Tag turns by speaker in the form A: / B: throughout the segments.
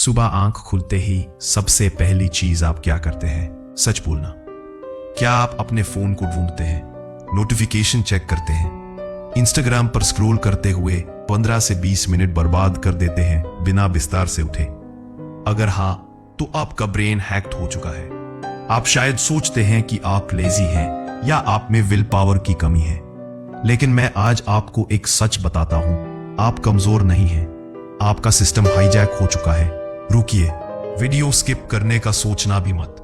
A: सुबह आंख खुलते ही सबसे पहली चीज आप क्या करते हैं? सच बोलना। क्या आप अपने फोन को ढूंढते हैं, नोटिफिकेशन चेक करते हैं, इंस्टाग्राम पर स्क्रॉल करते हुए 15 से 20 मिनट बर्बाद कर देते हैं बिना बिस्तर से उठे? अगर हाँ, तो आपका ब्रेन हैक्ड हो चुका है। आप शायद सोचते हैं कि आप लेजी हैं या आप में विल पावर की कमी है, लेकिन मैं आज आपको एक सच बताता हूं, आप कमजोर नहीं हैं, आपका सिस्टम हाईजैक हो चुका है। रुकिए, वीडियो स्किप करने का सोचना भी मत,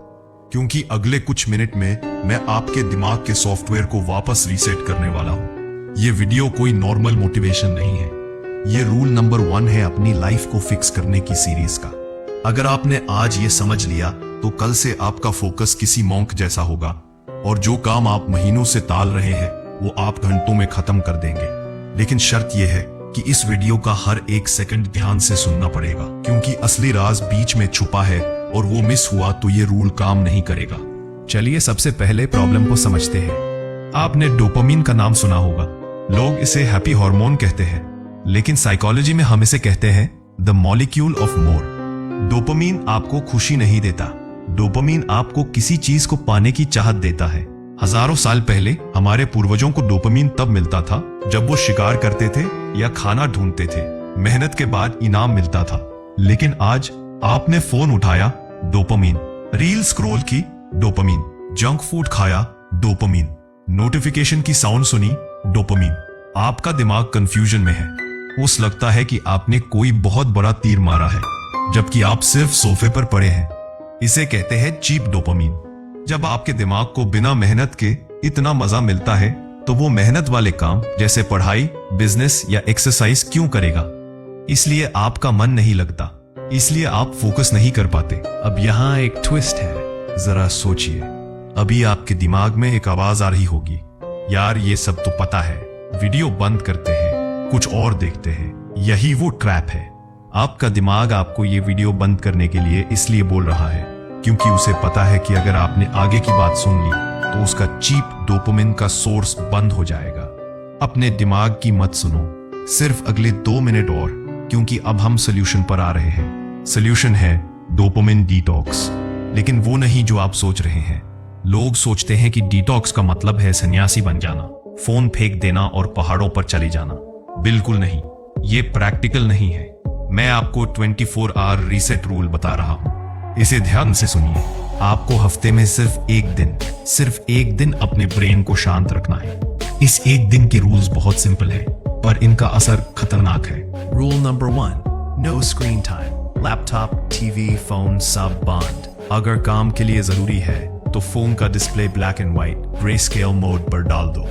A: क्योंकि अगले कुछ मिनट में मैं आपके दिमाग के सॉफ्टवेयर को वापस रीसेट करने वाला हूं। ये वीडियो कोई नॉर्मल मोटिवेशन नहीं है, ये रूल नंबर 1 है अपनी लाइफ को फिक्स करने की सीरीज का। अगर आपने आज ये समझ लिया तो कल से आपका फोकस किसी मॉन्क जैसा होगा और जो काम आप महीनों से टाल रहे हैं वो आप घंटों में खत्म कर देंगे। लेकिन शर्त यह है कि इस वीडियो का हर एक सेकंड ध्यान से सुनना पड़ेगा, क्योंकि असली राज बीच में छुपा है और वो मिस हुआ तो ये रूल काम नहीं करेगा। चलिए सबसे पहले प्रॉब्लम को समझते हैं। आपने डोपामिन का नाम सुना होगा। लोग इसे हैप्पी हार्मोन कहते हैं, लेकिन साइकोलॉजी में हम इसे कहते हैं the molecule of more. Dopamine आपको खुशी नहीं देता, डोपामिन आपको किसी चीज को पाने की चाहत देता है। हजारों साल पहले हमारे पूर्वजों को डोपामिन तब मिलता था जब वो शिकार करते थे या खाना ढूंढते थे। मेहनत के बाद इनाम मिलता था। लेकिन आज आपने फोन उठाया, डोपामिन, रील स्क्रॉल की, डोपामिन, जंक फूड खाया, डोपामिन, नोटिफिकेशन की साउंड सुनी, डोपामिन। आपका दिमाग कंफ्यूजन में है। उस लगता है कि आपने कोई बहुत बड़ा तीर मारा है, जबकि आप सिर्फ सोफे पर पड़े हैं। इसे कहते हैं चीप डोपामिन। जब आपके दिमाग को बिना मेहनत के इतना मजा मिलता है तो वो मेहनत वाले काम जैसे पढ़ाई, बिजनेस या एक्सरसाइज क्यों करेगा? इसलिए आपका मन नहीं लगता, इसलिए आप फोकस नहीं कर पाते। अब यहाँ एक ट्विस्ट है, जरा सोचिए। अभी आपके दिमाग में एक आवाज आ रही होगी, यार ये सब तो पता है, वीडियो बंद करते हैं, कुछ और देखते हैं। यही वो ट्रैप है। आपका दिमाग आपको ये वीडियो बंद करने के लिए इसलिए बोल रहा है क्योंकि उसे पता है कि अगर आपने आगे की बात सुन ली तो उसका चीप डोपामिन का सोर्स बंद हो जाएगा। अपने दिमाग की मत सुनो, सिर्फ अगले 2 मिनट और, क्योंकि अब हम सोल्यूशन पर आ रहे हैं। सोल्यूशन है डोपामिन डिटॉक्स, लेकिन वो नहीं जो आप सोच रहे हैं। लोग सोचते हैं कि डिटॉक्स का मतलब है सन्यासी बन जाना, फोन फेंक देना और पहाड़ों पर चले जाना। बिल्कुल नहीं, ये प्रैक्टिकल नहीं है। मैं आपको 24 आवर रीसेट रूल बता रहा हूं, इसे ध्यान से सुनिए। आपको हफ्ते में सिर्फ एक दिन अपने ब्रेन को शांत रखना है। इस एक दिन के रूल्स बहुत सिंपल है, पर इनका असर खतरनाक है। Rule number 1, no screen time. Laptop, TV, phone सब बंद। अगर काम के लिए जरूरी है तो फोन का display black and white, grey scale mode पर डाल दो।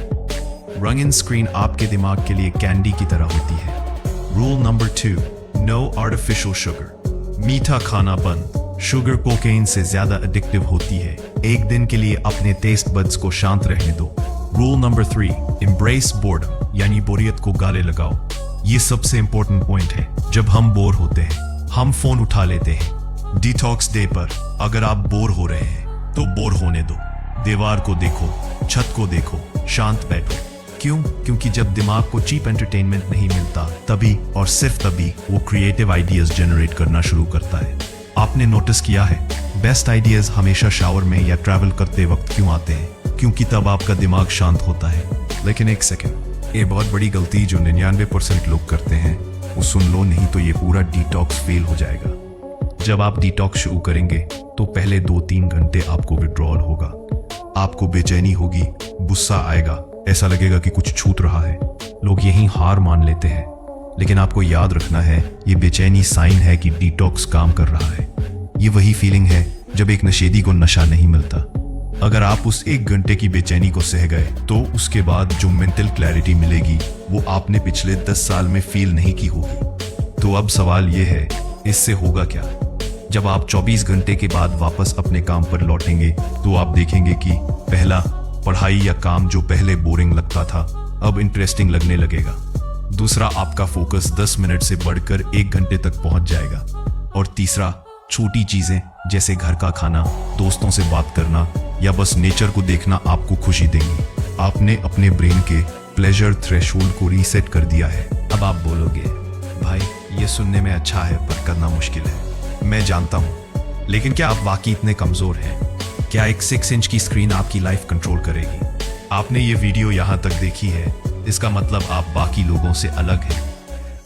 A: रंगीन स्क्रीन आपके दिमाग के लिए कैंडी की तरह होती है। Rule number 2, no artificial sugar. मीठा खाना बंद। शुगर कोकेन से ज्यादा एडिक्टिव होती है। एक दिन के लिए अपने टेस्ट बड्स को शांत रहने दो। रूल नंबर 3, एम्ब्रेस बोर्डम, यानी बोरियत को गाले लगाओ। ये सबसे इंपॉर्टेंट पॉइंट है। जब हम बोर होते हैं हम फोन उठा लेते हैं। डिटॉक्स डे पर अगर आप बोर हो रहे हैं तो बोर होने दो। दीवार को देखो, छत को देखो, शांत बैठो। क्यों? क्योंकि जब दिमाग को चीप एंटरटेनमेंट नहीं मिलता, तभी और सिर्फ तभी वो क्रिएटिव आइडियाज जनरेट करना शुरू करता है। आपने नोटिस किया है, बेस्ट आइडियाज हमेशा शावर में या ट्रैवल करते वक्त क्यों आते हैं? क्योंकि तब आपका दिमाग शांत होता है। लेकिन एक सेकेंड, ये बहुत बड़ी गलती जो 99% लोग करते हैं, वो सुन लो, नहीं तो ये पूरा डिटॉक्स फेल हो जाएगा। जब आप डिटॉक्स शुरू करेंगे तो पहले 2-3 घंटे आपको विड्रॉल होगा। आपको बेचैनी होगी, गुस्सा आएगा, ऐसा लगेगा कि कुछ छूट रहा है। लोग यही हार मान लेते हैं, लेकिन आपको याद रखना है, ये बेचैनी साइन है कि डिटॉक्स काम कर रहा है। ये वही फीलिंग है जब एक नशेड़ी को नशा नहीं मिलता। अगर आप उस 1 घंटे की बेचैनी को सह गए तो उसके बाद जो मेंटल क्लैरिटी मिलेगी वो आपने पिछले 10 साल में फील नहीं की होगी। तो अब सवाल ये है, इससे होगा क्या? जब आप 24 घंटे के बाद वापस अपने काम पर लौटेंगे तो आप देखेंगे कि पहला, पढ़ाई या काम जो पहले बोरिंग लगता था अब इंटरेस्टिंग लगने लगेगा। दूसरा, आपका फोकस 10 मिनट से बढ़कर 1 घंटे तक पहुंच जाएगा। और तीसरा, छोटी चीजें जैसे घर का खाना, दोस्तों से बात करना या बस नेचर को देखना आपको खुशी देंगी। आपने अपने ब्रेन के प्लेजर थ्रेशोल्ड को रीसेट कर दिया है। अब आप बोलोगे, भाई ये सुनने में अच्छा है पर करना मुश्किल है। मैं जानता हूँ, लेकिन क्या आप वाकई इतने कमजोर हैं? क्या एक 6 इंच की स्क्रीन आपकी लाइफ कंट्रोल करेगी? आपने ये वीडियो यहाँ तक देखी है, इसका मतलब आप बाकी लोगों से अलग हैं।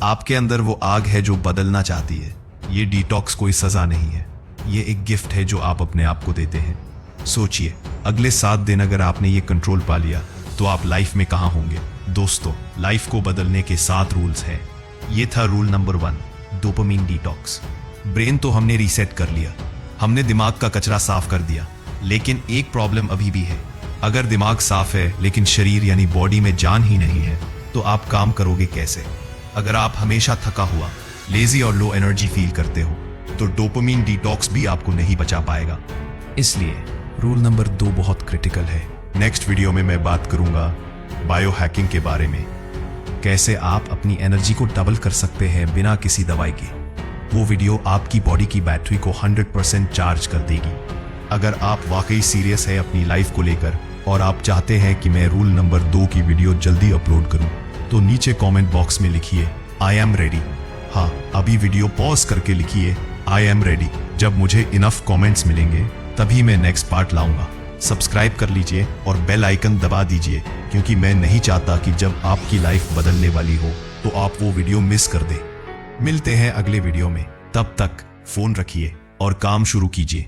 A: आपके अंदर वो आग है जो बदलना चाहती है। ये डिटॉक्स कोई सजा नहीं है, ये एक गिफ्ट है जो आप अपने आप को देते हैं। सोचिए, अगले 7 दिन अगर आपने ये कंट्रोल पा लिया तो आप लाइफ में कहाँ होंगे? दोस्तों, लाइफ को बदलने के 7 रूल्स हैं। ये था rule number 1, dopamine detox. Brain तो हमने रीसेट कर लिया, हमने दिमाग का कचरा साफ कर दिया, लेकिन एक प्रॉब्लम अभी भी है। अगर दिमाग साफ है लेकिन शरीर यानी बॉडी में जान ही नहीं है, तो आप काम करोगे कैसे? अगर आप हमेशा थका हुआ, लेजी और लो एनर्जी फील करते हो, तो डोपामिन डिटॉक्स भी आपको नहीं बचा पाएगा। इसलिए रूल नंबर 2 बहुत क्रिटिकल है। नेक्स्ट वीडियो में मैं बात करूंगा बायो हैकिंग के बारे में, कैसे आप अपनी एनर्जी को डबल कर सकते हैं बिना किसी दवाई के। वो वीडियो आपकी बॉडी की बैटरी को 100% चार्ज कर देगी। अगर आप वाकई सीरियस है अपनी लाइफ को लेकर और आप चाहते हैं कि मैं रूल नंबर 2 की वीडियो जल्दी अपलोड करूं, तो नीचे कमेंट बॉक्स में लिखिए आई एम रेडी। हाँ, अभी वीडियो पॉज करके लिखिए आई एम रेडी। जब मुझे इनफ कमेंट्स मिलेंगे तभी मैं नेक्स्ट पार्ट लाऊंगा। सब्सक्राइब कर लीजिए और बेल आइकन दबा दीजिए, क्योंकि मैं नहीं चाहता कि जब आपकी लाइफ बदलने वाली हो तो आप वो वीडियो मिस कर दें। मिलते हैं अगले वीडियो में, तब तक फोन रखिए और काम शुरू कीजिए।